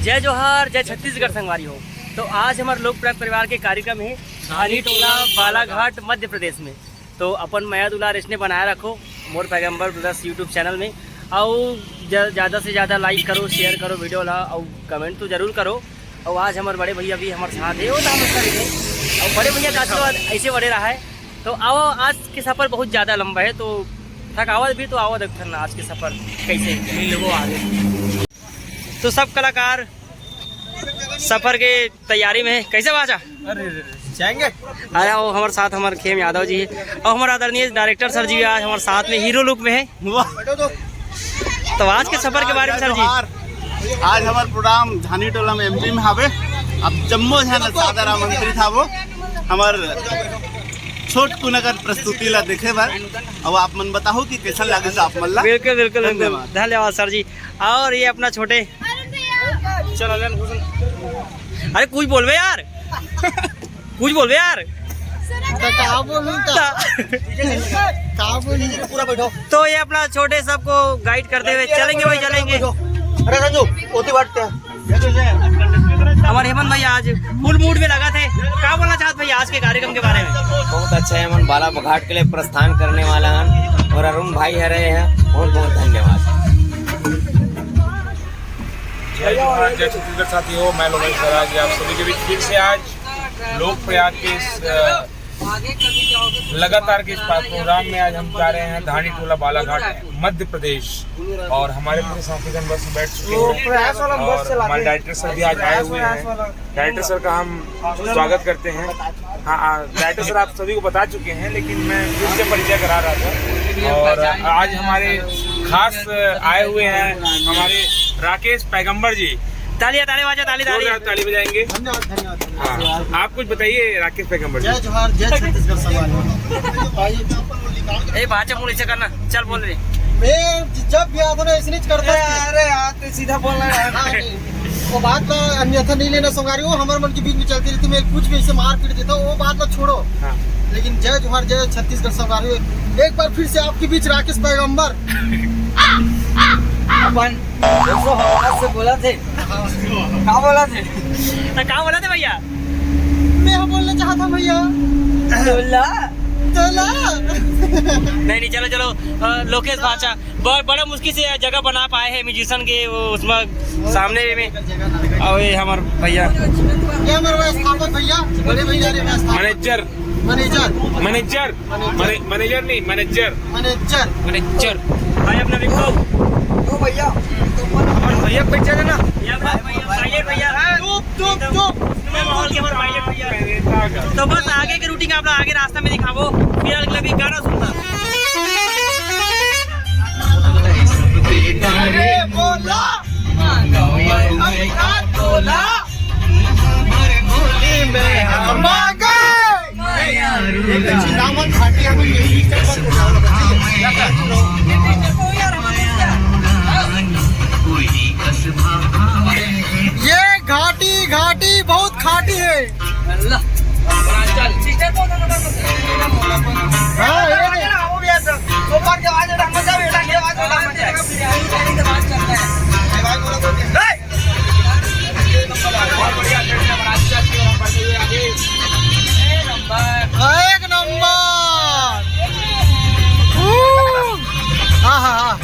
जय जोहार, जय छत्तीसगढ़ संगवारी हो। तो आज हमारे लोक प्रयाग परिवार के कार्यक्रम है धानी टोला बालाघाट मध्य प्रदेश में। तो अपन मया दुलार इसने बनाए रखो मोर पैगंबर ब्रदर्स यूट्यूब चैनल में। और ज़्यादा से ज़्यादा लाइक करो, शेयर करो वीडियो ला, और कमेंट तो ज़रूर करो। और आज हमारे बड़े भैया भी हमारे साथ है, वो तो हम और बड़े भैया का आशीर्वाद ऐसे बड़े रहा है। तो आओ, आज के सफ़र बहुत ज़्यादा लंबा है, तो थकावट भी तो आओ देखते ना आज के सफ़र कैसे लोगों आगे। तो सब कलाकार सफ़र के तैयारी में है। कैसे बाजा अरे जाएंगे। आया वो हमारे साथ हमारे खेम यादव जी है, और हमारे आदरणीय डायरेक्टर सर जी आज हमारे साथ में हीरो लुक में है। तो आज के सफ़र के बारे में सर जी, आज हमारा प्रोग्राम धानी टोला में एमपी में हावे। अब जम्मो झन सादर आमंत्रित हावो हमार छोट कुनकर प्रस्तुति ला देखे बार। अब आप मन बताओ कि कैसा लगे आप मन ला। बिल्कुल बिल्कुल धन्यवाद सर जी। और ये अपना छोटे चलो अरे कुछ बोलवे यार कुछ बोलवे यार पूरा बैठो। तो ये अपना छोटे सबको गाइड करते हुए चलेंगे भाई चलेंगे। अरे संजू ओती बात क्या हमारे हेमंत भैया आज फुल मूड में लगा थे। क्या बोलना चाहते भैया आज के कार्यक्रम के बारे में? बहुत अच्छा है, मन बालाघाट के लिए प्रस्थान करने वाला है और अरुण भाई है रहे हैं। बहुत बहुत धन्यवाद। जय जोहार, जय छत्तीसगढ़ साथियों, मैं लोकेश स्वराज आप सभी के बीच फिर से आज लोक प्रयाग के इस लगातार के इस प्रोग्राम में आज हम जा रहे हैं धानी टोला बालाघाट मध्य प्रदेश। और हमारे पूरे साथीगण बस में बैठ चुके हैं और हमारे डायरेक्टर सर भी आज आए हुए हैं। डायरेक्टर सर का हम स्वागत करते हैं। हाँ, डायरेक्टर सर आप सभी को बता चुके हैं, लेकिन मैं फिर से परिचय करा रहा था। और आज हमारे खास आए हुए हैं हमारे राकेश पैगंबर जी। तालियां ताली बाजा ताली ताली ताली बजाएंगे। धन्यवाद धन्यवाद। हाँ, आप कुछ बताइए राकेश पैगंबर जी। जय जोहार, जय छत्तीसगढ़ संगवारी। ए बाजा मुड़ ऐसे करना, चल बोल रहे मैं जब भी आता ना ऐसे नहीं करता। अरे यार सीधा बोलना है। वो बात ना अन्यथा नहीं लेना संगवारी। वो हमारे मन के बीच में चलती रहती, मैं कुछ भी ऐसे मार पीट देता हूँ, वो बात ना छोड़ो। हाँ। लेकिन जय जोहार, जय छत्तीसगढ़ संगवारी। एक बार फिर से आपके बीच राकेश पैगंबर। अपन से बोला थे क्या बोला थे क्या बोला थे भैया? मैं बोलना चाहता भैया टोला नहीं चलो चलो। लोकेश बाचा बहुत बड़ा मुश्किल से जगह बना पाए हैं म्यूजिशियन के वो उसमें सामने में। और ये हमारे भैया क्या हमारे स्थापक भैया बड़े भैया मैनेजर मैनेजर मैनेजर मैनेजर नहीं मैनेजर मैनेजर मैनेजर भाई अपना लिखो भैया भैया पीछे देना भैया माहौल के भैया। तो बस आगे की रूटीन आप आगे रास्ता में दिखाओ, फिर अगले भी गाना सुनना। ये घाटी घाटी बहुत खाटी है। एक नंबर। हाँ हाँ हाँ,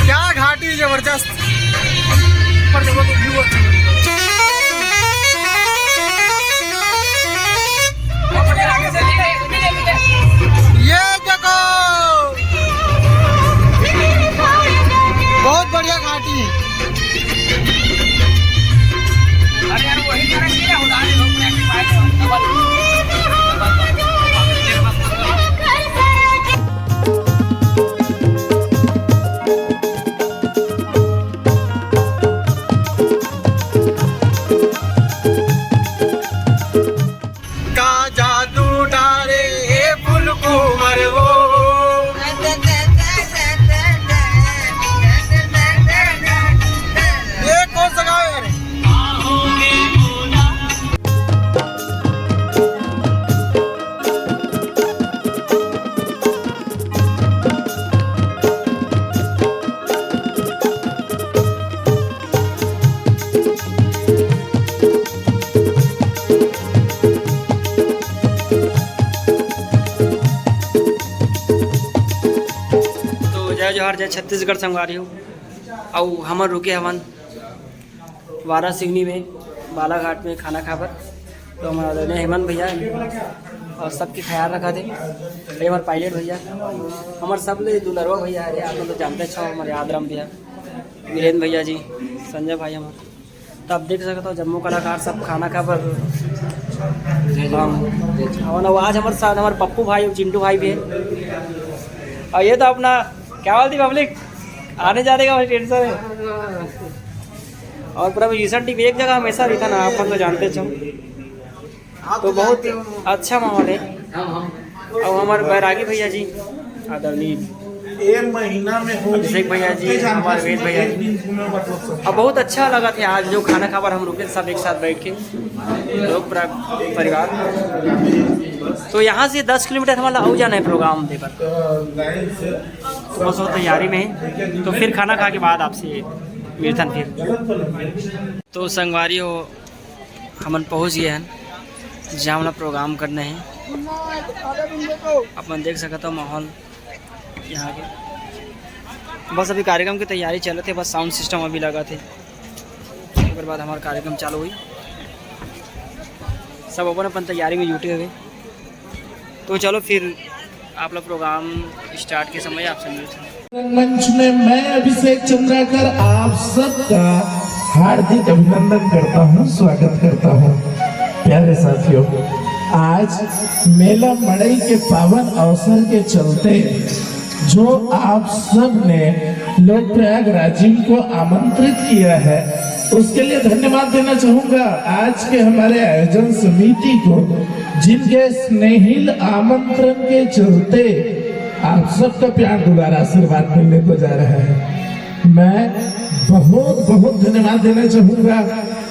क्या घाटी जबरदस्त। पर देखो तो व्यू अच्छा है। बालाघाट जाए छत्तीसगढ़ संगवारी हो और हमर रुके हवन वारासिवनी में बालाघाट में खाना खाबर। तो हमारा हेमंत भैया और सबके ख्याल रखा थे। हमारे पायलट भैया हमारे सब ले दुलरवा भैया अरे आप लोग तो जानते छो हमारे आदराम भैया वीरेंद्र भैया जी संजय भाई हमारे। तो आप देख सकते हो जम्मू कलाकार सब खाना खाबर। और आज हमारे साथ हमारे पप्पू भाई और चिंटू भाई भी है। और ये तो अपना क्या बोलती पब्लिक आने जाने का टेंशन है। और पूरा ईशन टीवी एक जगह हमेशा रहता ना आप तो जानते छो। तो बहुत अच्छा माहौल है। और हमारे बैरागी भैया जी आदरणीय अभिषेक भैया जी हमारे वेद भैया जी। और बहुत अच्छा लगा था आज जो खाना खाकर हम रुके सब एक साथ बैठ के लोग परिवार। तो यहाँ से 10 किलोमीटर हमारा हो जाना है प्रोग्राम दे पर। तो बस वो तैयारी में है। तो फिर खाना खा के बाद आपसे मिलथन फिर। तो संगवारी हो हमन पहुँच गए हैं जहाँ हमारा प्रोग्राम करना है। अपन देख सकते हो माहौल यहाँ के। बस अभी कार्यक्रम की तैयारी चल रही थी। बस साउंड सिस्टम अभी लगा थे एक बाद हमारा कार्यक्रम चालू हुई। सब अपन तैयारी में जुटे हुए। तो चलो फिर आप लोग प्रोग्राम स्टार्ट के समय आपसे मिलते हैं। मंच में मैं अभिषेक चंद्राकर आप सबका हार्दिक अभिनंदन करता हूँ, स्वागत करता हूँ। प्यारे साथियों, आज मेला मड़ई के पावन अवसर के चलते जो आप सब ने लोक प्रयाग राजीव को आमंत्रित किया है उसके लिए धन्यवाद देना चाहूंगा। आज के हमारे आयोजन समिति को जिनके स्नेहिल आमंत्रण के चलते आप सबका प्यार दुलारा आशीर्वाद मिलने को जा रहा है। मैं बहुत बहुत धन्यवाद देना चाहूंगा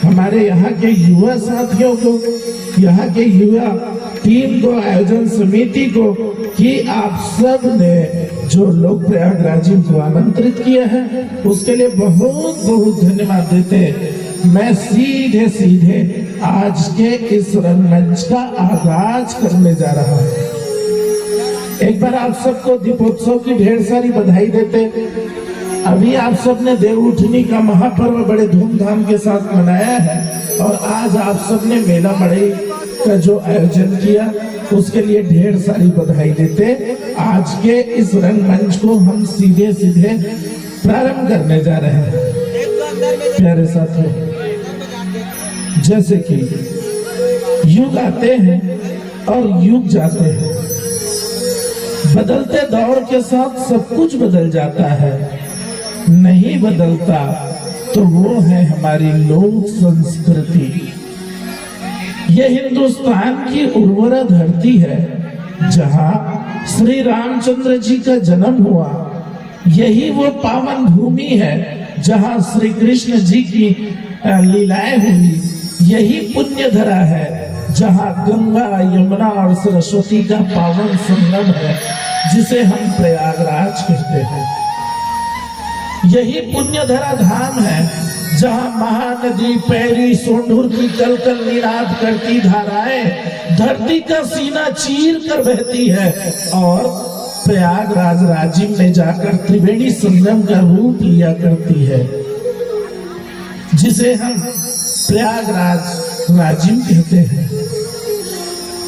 हमारे यहाँ के युवा साथियों को, यहाँ के युवा टीम को, आयोजन समिति को कि आप सब ने जो लोक प्रयाग राजीव को आमंत्रित किया है उसके लिए बहुत बहुत धन्यवाद देते। मैं सीधे सीधे आज के इस रंगमंच का आगाज करने जा रहा हूँ। एक बार आप सबको दीपोत्सव की ढेर सारी बधाई देते। अभी आप सबने देव उठनी का महापर्व बड़े धूमधाम के साथ मनाया है और आज आप सबने मेला मड़ई का जो आयोजन किया उसके लिए ढेर सारी बधाई देते। आज के इस रंगमंच को हम सीधे सीधे प्रारंभ करने जा रहे हैं। प्यारे साथियों, जैसे कि युग आते हैं और युग जाते हैं, बदलते दौर के साथ सब कुछ बदल जाता है। नहीं बदलता तो वो है हमारी लोक संस्कृति। ये हिंदुस्तान की उर्वरा धरती है जहाँ श्री रामचंद्र जी का जन्म हुआ। यही वो पावन भूमि है जहाँ श्री कृष्ण जी की लीलाएं हुई। यही पुण्य धरा है जहाँ गंगा, यमुना और सरस्वती का पावन संगम है जिसे हम प्रयागराज कहते हैं। यही पुण्य धरा धाम है जहाँ महानदी पैरी सोंढुर की कल कल निराद करती धाराएं धरती का सीना चीर कर बहती है और प्रयागराज राजीव में जाकर त्रिवेणी संगम का रूप लिया करती है जिसे हम प्रयागराज राजीव कहते हैं।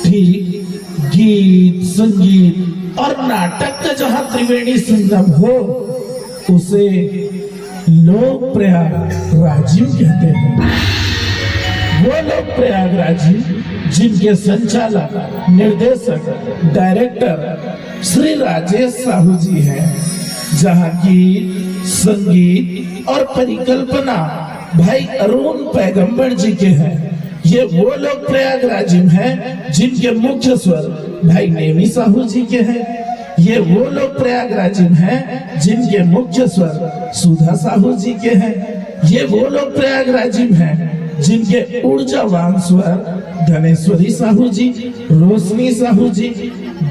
ठीक गीत, संगीत और नाटक का जहाँ त्रिवेणी संगम हो उसे लोक प्रयाग राजीव कहते हैं। वो लोक प्रयाग राजीव जिनके संचालक, निर्देशक, डायरेक्टर श्री राजेश साहू जी हैं, जहाँ की संगीत और परिकल्पना भाई अरुण पैगंबर जी के हैं। ये वो लोक प्रयाग राजीव हैं जिनके मुख्य स्वर भाई नेमी साहू जी के हैं। ये वो लोग प्रयाग राजीव हैं जिनके मुख्य स्वर सुधा साहू जी के हैं। ये वो लोग प्रयाग राजीव हैं जिनके ऊर्जावान स्वर धनेश्वरी साहू जी, रोशनी साहू जी,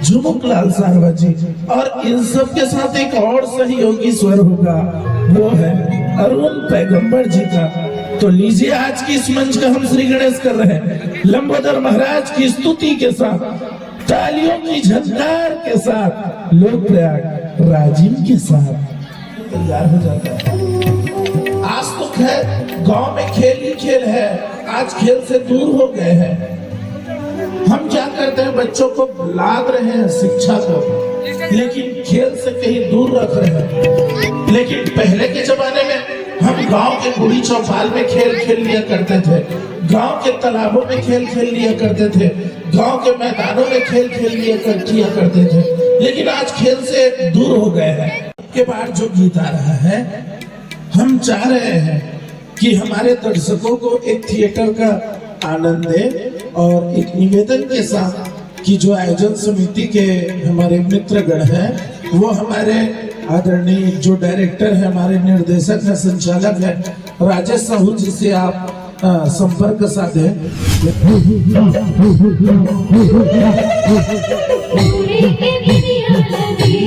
झुमुक लाल सारवा जी और इन सब के साथ एक और सहयोगी स्वर होगा, वो है अरुण पैगंबर जी का। तो लीजिए आज की इस मंच का हम श्री गणेश कर रहे हैं लंबोदर महाराज की स्तुति के साथ, तालियों की झनकार के साथ, लोक प्रयाग राजीव के साथ। तैयार हो जाता है। आज तो खैर गांव में खेल ही खेल है, आज खेल से दूर हो गए हैं। हम क्या करते हैं, बच्चों को लाद रहे हैं शिक्षा को, लेकिन खेल से कहीं दूर रख रहे हैं। लेकिन पहले के जमाने में हम गांव के बूढ़ी चौपाल में खेल खेल लिया करते थे, गांव के तालाबों में खेल खेल लिया करते थे, गांव के मैदानों में खेल खेल लिया करते थे। लेकिन आज खेल से दूर हो गए हैं। के बाद जो गीत आ रहा है, हम चाह रहे हैं कि हमारे दर्शकों को एक थिएटर का आनंद दे, और एक निवेदन के साथ कि जो आयोजन समिति के हमारे मित्रगण हैं, वो हमारे आदरणीय जो डायरेक्टर है, हमारे निर्देशक है, संचालक है राजेश साहू जी से आप संपर्क साधे। पूरे के बिना लगी